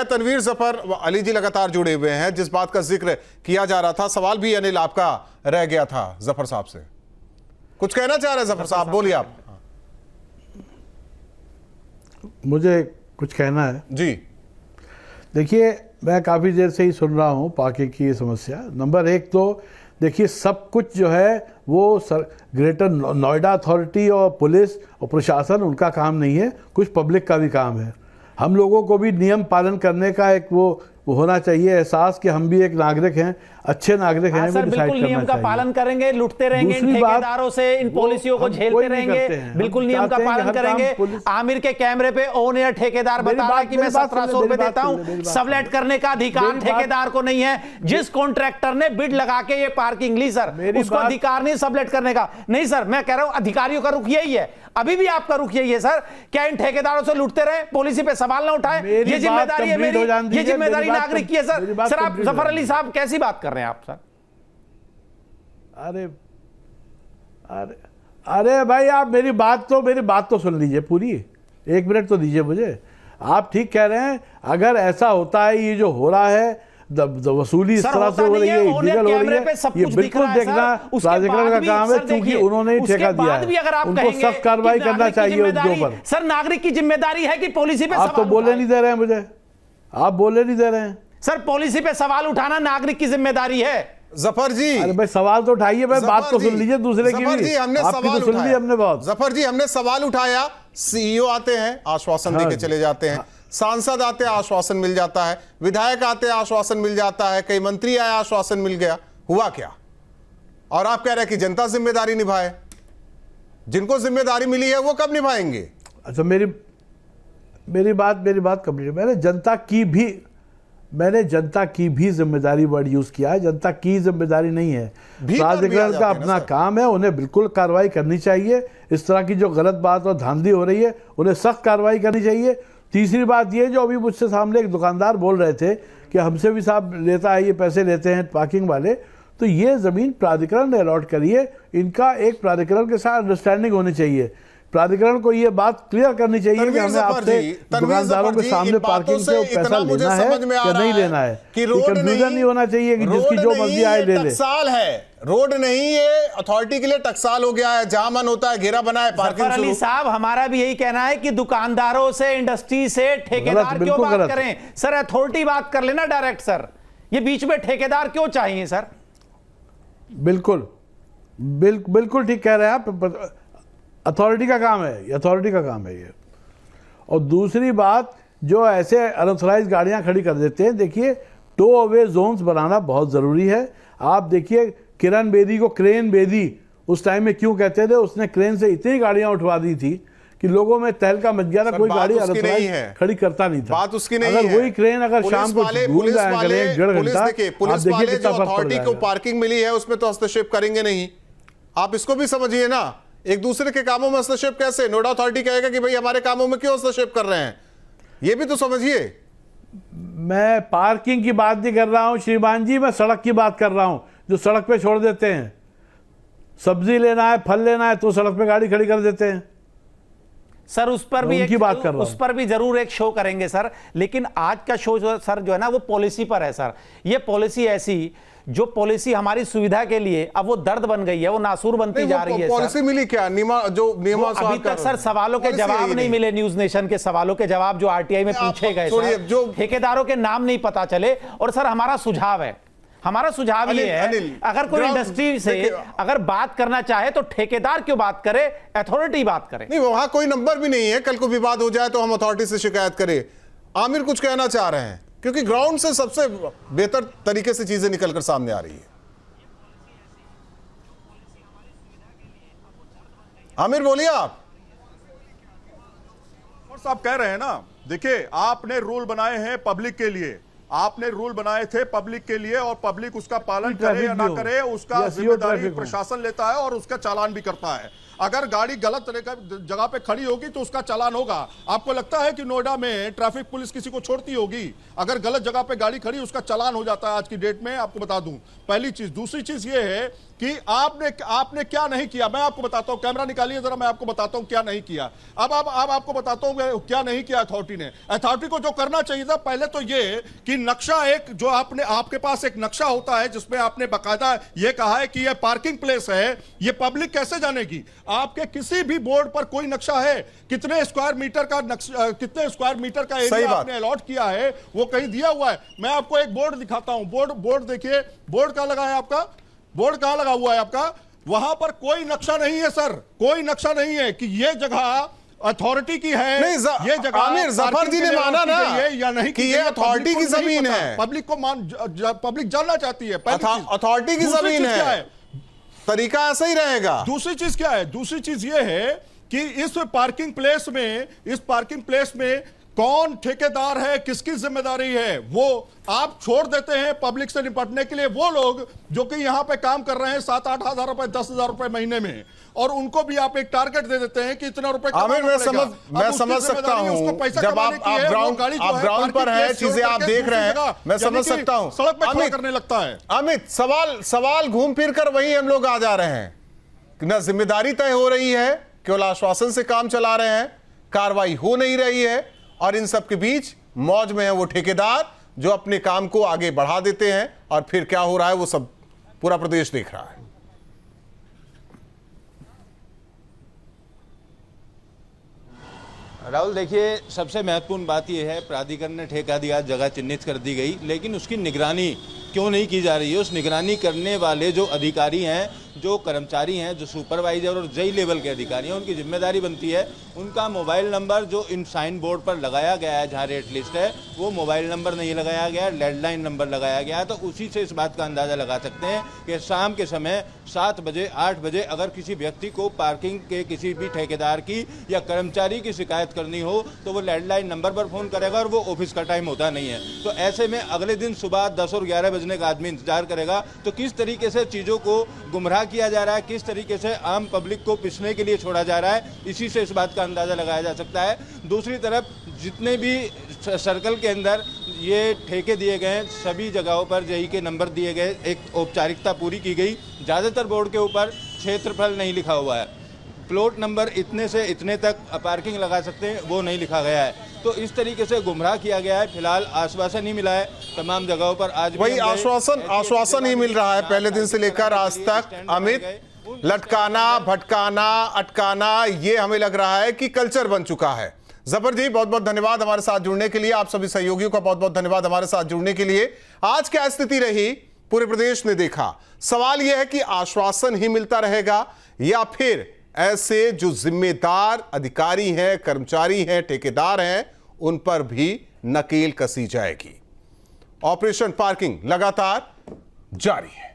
मैं तनवीर जफर अली जी लगातार जुड़े हुए हैं। जिस बात का जिक्र किया जा रहा था, सवाल भी अनिल आपका रह गया था जफर साहब से, कुछ कहना चाह रहे हैं जफर साहब, बोलिए आप। मुझे कुछ कहना है जी। देखिए, मैं काफ़ी देर से ही सुन रहा हूँ पार्किंग की ये समस्या। नंबर एक तो देखिए, सब कुछ जो है वो ग्रेटर नोएडा अथॉरिटी और पुलिस और प्रशासन, उनका काम नहीं है, कुछ पब्लिक का भी काम है। हम लोगों को भी नियम पालन करने का एक वो होना चाहिए एहसास कि हम भी एक नागरिक हैं, अच्छे नागरिक हैं। सर बिल्कुल नियम का पालन करेंगे, लुटते रहेंगे इन ठेकेदारों से, इन पॉलिसियों को झेलते रहेंगे, बिल्कुल नियम का पालन करेंगे। आमिर के कैमरे पे ओन एयर ठेकेदार बता रहा है कि मैं 1700 रुपए देता हूं, सबलेट करने का अधिकार ठेकेदार को नहीं है। जिस कॉन्ट्रैक्टर ने बिड लगा के ये पार्किंग ली सर, उसको अधिकार नहीं सबलेट करने का। नहीं सर, मैं कह रहा हूं अधिकारियों का रुख यही है, अभी भी आपका रुख यही है सर। क्या इन ठेकेदारों से लुटते रहे, पॉलिसी पे सवाल ना उठाए? ये जिम्मेदारी है मेरी, ये जिम्मेदारी नागरिक की है सर। सर आप जफर अली साहब कैसी बात कर रहे हैं आप सर? अरे अरे अरे भाई, आप मेरी बात तो सुन लीजिए पूरी, 1 मिनट तो दीजिए मुझे। आप ठीक कह रहे हैं, अगर ऐसा होता है, ये जो हो रहा है वसूली इस तरह से हो रही है, इलीगल हो रही है, ये बिल्कुल देखना प्राधिकरण का काम है, क्योंकि उन्होंने ही ठेका दिया है, उनको सख्त कार्रवाई करना चाहिए उनके ऊपर। सर नागरिक की जिम्मेदारी है कि पॉलिसी पे आप तो बोले नहीं दे रहे हैं मुझे, आप बोले नहीं दे रहे हैं सर। पॉलिसी पे सवाल उठाना नागरिक की जिम्मेदारी है। जफर जी, अरे भाई सवाल तो उठाइए, भाई बात तो सुन लीजिए दूसरे की भी। आपकी तो सुन ली हमने बहुत। जफर जी, हमने सवाल उठाया, सीईओ आते हैं, आश्वासन देके चले जाते हैं, सांसद आते हैं, आश्वासन मिल जाता है, विधायक आते हैं, आश्वासन मिल जाता है, कई मंत्री आए, आश्वासन मिल गया। हुआ क्या? और आप कह रहे हैं कि जनता जिम्मेदारी निभाए। जिनको जिम्मेदारी मिली है वो कब निभाएंगे? अच्छा, मेरी बात कंप्लीट। मैंने जनता की भी जिम्मेदारी वर्ड यूज किया है। जनता की जिम्मेदारी नहीं है, प्राधिकरण का अपना काम है, उन्हें बिल्कुल कार्रवाई करनी चाहिए। इस तरह की जो गलत बात और धांधली हो रही है, उन्हें सख्त कार्रवाई करनी चाहिए। तीसरी बात ये, जो अभी मुझसे सामने एक दुकानदार बोल रहे थे कि हमसे भी साहब लेता है, ये पैसे लेते हैं पार्किंग वाले, तो ये ज़मीन प्राधिकरण ने अलॉट करी है। इनका एक प्राधिकरण के साथ अंडरस्टैंडिंग होनी चाहिए। प्राधिकरण को ये बात क्लियर करनी चाहिए कि हमें आपसे दुकानदारों के सामने पार्किंग से पैसा लेना है या नहीं लेना है। कि कंफ्यूजन नहीं होना चाहिए कि जिसकी जो मर्जी आए ले ले। टकसाल है, रोड नहीं, ये अथॉरिटी के लिए टकसाल हो गया है। जहां मन होता है घेरा बनाए, पार्किंग शुरू। अली साहब, हमारा भी यही कहना है कि दुकानदारों से, इंडस्ट्री से ठेकेदार क्यों बात करें सर? अथॉरिटी बात कर लेना डायरेक्ट सर, ये बीच में ठेकेदार क्यों चाहिए सर? बिल्कुल ठीक कह रहे हैं आप। अथॉरिटी का काम है, अथॉरिटी का काम है ये। और दूसरी बात, जो ऐसे अनऑथराइज गाड़ियां खड़ी कर देते हैं, देखिए टो अवे जोन्स बनाना बहुत ज़रूरी है। आप देखिए किरण बेदी को क्रेन बेदी उस टाइम में क्यों कहते थे? उसने क्रेन से इतनी गाड़ियां उठवा दी थी कि लोगों में तहलका मच गया था, कोई गाड़ी अनऑथराइज खड़ी करता नहीं था। बात उसकी नहीं है। अगर वही क्रेन अगर शाम को घूम जाया करे 1.5 घंटा, पुलिस वाले जो अथॉरिटी को पार्किंग मिली है उसमें तो हस्तक्षेप करेंगे नहीं। आप इसको भी समझिए ना, एक दूसरे के कामों में हस्तक्षेप कैसे? नोएडा अथॉरिटी कहेगा कि भाई हमारे कामों में क्यों हस्तक्षेप कर रहे हैं, ये भी तो समझिए। मैं पार्किंग की बात नहीं कर रहा हूं श्रीमान जी, मैं सड़क की बात कर रहा हूं। जो सड़क पे छोड़ देते हैं, सब्जी लेना है, फल लेना है, तो सड़क पे गाड़ी खड़ी कर देते हैं सर। उस पर भी जरूर एक शो करेंगे सर, लेकिन आज का शो सर जो है ना, वो पॉलिसी पर है सर। ये पॉलिसी ऐसी, जो पॉलिसी हमारी सुविधा के लिए अब वो दर्द बन गई है, वो नासूर बनती जा रही है। पॉलिसी मिली क्या? अभी तक सर सवालों के जवाब नहीं मिले। न्यूज नेशन के सवालों के जवाब जो आरटीआई में पूछे गए, जो ठेकेदारों के नाम नहीं पता चले। और सर हमारा सुझाव ये है, अगर कोई इंडस्ट्री से अगर बात करना चाहे तो ठेकेदार क्यों बात करे, अथॉरिटी बात करे। नहीं, वहां कोई नंबर भी नहीं है, कल को विवाद हो जाए तो हम अथॉरिटी से शिकायत करें। आमिर कुछ कहना चाह रहे हैं, क्योंकि ग्राउंड से सबसे बेहतर तरीके से चीजें निकलकर सामने आ रही है। आमिर बोलिए आप। साहब कह रहे हैं ना, देखिए आपने रूल बनाए हैं पब्लिक के लिए, आपने रूल बनाए थे पब्लिक के लिए, और पब्लिक उसका पालन करे या ना करे उसका जिम्मेदारी प्रशासन लेता है और उसका चालान भी करता है। अगर गाड़ी गलत जगह पे खड़ी होगी तो उसका चालान होगा। आपको लगता है कि नोएडा में ट्रैफिक पुलिस किसी को छोड़ती होगी? अगर गलत जगह पे गाड़ी खड़ी उसका चालान हो जाता है आज की डेट में, आपको बता दूं। पहली चीज। दूसरी चीज ये है कि आपने क्या नहीं किया। मैं आपको बताता हूं, कैमरा निकालिए जरा, मैं आपको बताता हूं क्या नहीं किया। अब आपको बताता हूं क्या नहीं किया अथॉरिटी ने। अथॉरिटी को जो करना चाहिए था पहले तो ये कि नक्शा, एक जो आपके पास एक नक्शा होता है जिसमें आपने बाकायदा ये कहा है कि ये पार्किंग प्लेस है, ये पब्लिक कैसे जानेगी। आपके किसी भी बोर्ड पर कोई नक्शा है, कितने स्क्वायर मीटर का एरिया आपने अलॉट किया है वो कहीं दिया हुआ है। मैं आपको एक बोर्ड दिखाता हूं, बोर्ड देखिए, बोर्ड कहां लगा है आपका, बोर्ड कहां लगा हुआ है आपका, वहां पर कोई नक्शा नहीं है सर, कोई नक्शा नहीं है कि ये जगह अथॉरिटी की है। नहीं, ये जगह आमिर जफर जी ने माना ना या नहीं कि ये अथॉरिटी की जमीन है, पब्लिक जानना चाहती है, अथॉरिटी की जमीन है, तरीका ऐसा ही रहेगा। दूसरी चीज क्या है, दूसरी चीज ये है कि इस पार्किंग प्लेस में कौन ठेकेदार है, किसकी जिम्मेदारी है, वो आप छोड़ देते हैं पब्लिक से निपटने के लिए वो लोग जो कि यहां पे काम कर रहे हैं 7-8 हजार रुपए, 10,000 रुपए महीने में, और उनको भी आप एक टारगेट दे देते हैं कि इतना रुपए आमिर मैं समझ सकता हूं, जब आप ग्राउंड पर है, चीजें आप देख रहे हैं, मैं समझ सकता हूं। सड़क पे खड़ा करने लगता है। अमित, सवाल घूम फिर कर वही हम लोग आ जा रहे हैं, ना जिम्मेदारी तय हो रही है, केवल आश्वासन से काम चला रहे हैं, कार्रवाई हो नहीं रही है, और इन सब के बीच मौज में है वो ठेकेदार जो अपने काम को आगे बढ़ा देते हैं, और फिर क्या हो रहा है वो सब पूरा प्रदेश देख रहा है। राहुल देखिए, सबसे महत्वपूर्ण बात यह है प्राधिकरण ने ठेका दिया, जगह चिन्हित कर दी गई, लेकिन उसकी निगरानी क्यों नहीं की जा रही है। उस निगरानी करने वाले जो अधिकारी हैं, जो कर्मचारी हैं, जो सुपरवाइजर और जई लेवल के अधिकारी हैं, उनकी जिम्मेदारी बनती है उनका मोबाइल नंबर जो इन साइन बोर्ड पर लगाया गया है, जहां रेट लिस्ट है, वो मोबाइल नंबर नहीं लगाया गया, लैंडलाइन नंबर लगाया गया है। तो उसी से इस बात का अंदाज़ा लगा सकते हैं कि शाम के समय 7 बजे 8 बजे अगर किसी व्यक्ति को पार्किंग के किसी भी ठेकेदार की या कर्मचारी की शिकायत करनी हो तो वो लैंडलाइन नंबर पर फ़ोन करेगा, और वो ऑफिस का टाइम होता नहीं है। तो ऐसे में अगले दिन सुबह 10 और 11 बजने का आदमी इंतजार करेगा। तो किस तरीके से चीज़ों को गुमराह किया जा रहा है, किस तरीके से आम पब्लिक को पिसने के लिए छोड़ा जा रहा है, इसी से इस बात का अंदाज़ा लगाया जा सकता है। दूसरी तरफ जितने भी सर्कल के अंदर ये ठेके दिए गए, सभी जगहों पर जेई के नंबर दिए गए, एक औपचारिकता पूरी की गई। ज़्यादातर बोर्ड के ऊपर क्षेत्रफल नहीं लिखा हुआ है, प्लॉट नंबर इतने से इतने तक पार्किंग लगा सकते हैं वो नहीं लिखा गया है। तो इस तरीके से गुमराह किया गया है। फिलहाल आश्वासन ही मिला है तमाम जगहों पर, आज वही आश्वासन ही मिल रहा है पहले दिन से लेकर आज तक। अमित, लटकाना, भटकाना, अटकाना, ये हमें लग रहा है कि कल्चर बन चुका है। जफर जी बहुत बहुत धन्यवाद हमारे साथ जुड़ने के लिए, आप सभी सहयोगियों का बहुत बहुत धन्यवाद हमारे साथ जुड़ने के लिए। आज क्या स्थिति रही पूरे प्रदेश ने देखा। सवाल यह है कि आश्वासन ही मिलता रहेगा या फिर ऐसे जो जिम्मेदार अधिकारी हैं, कर्मचारी हैं, ठेकेदार हैं, उन पर भी नकेल कसी जाएगी। ऑपरेशन पार्किंग लगातार जारी है।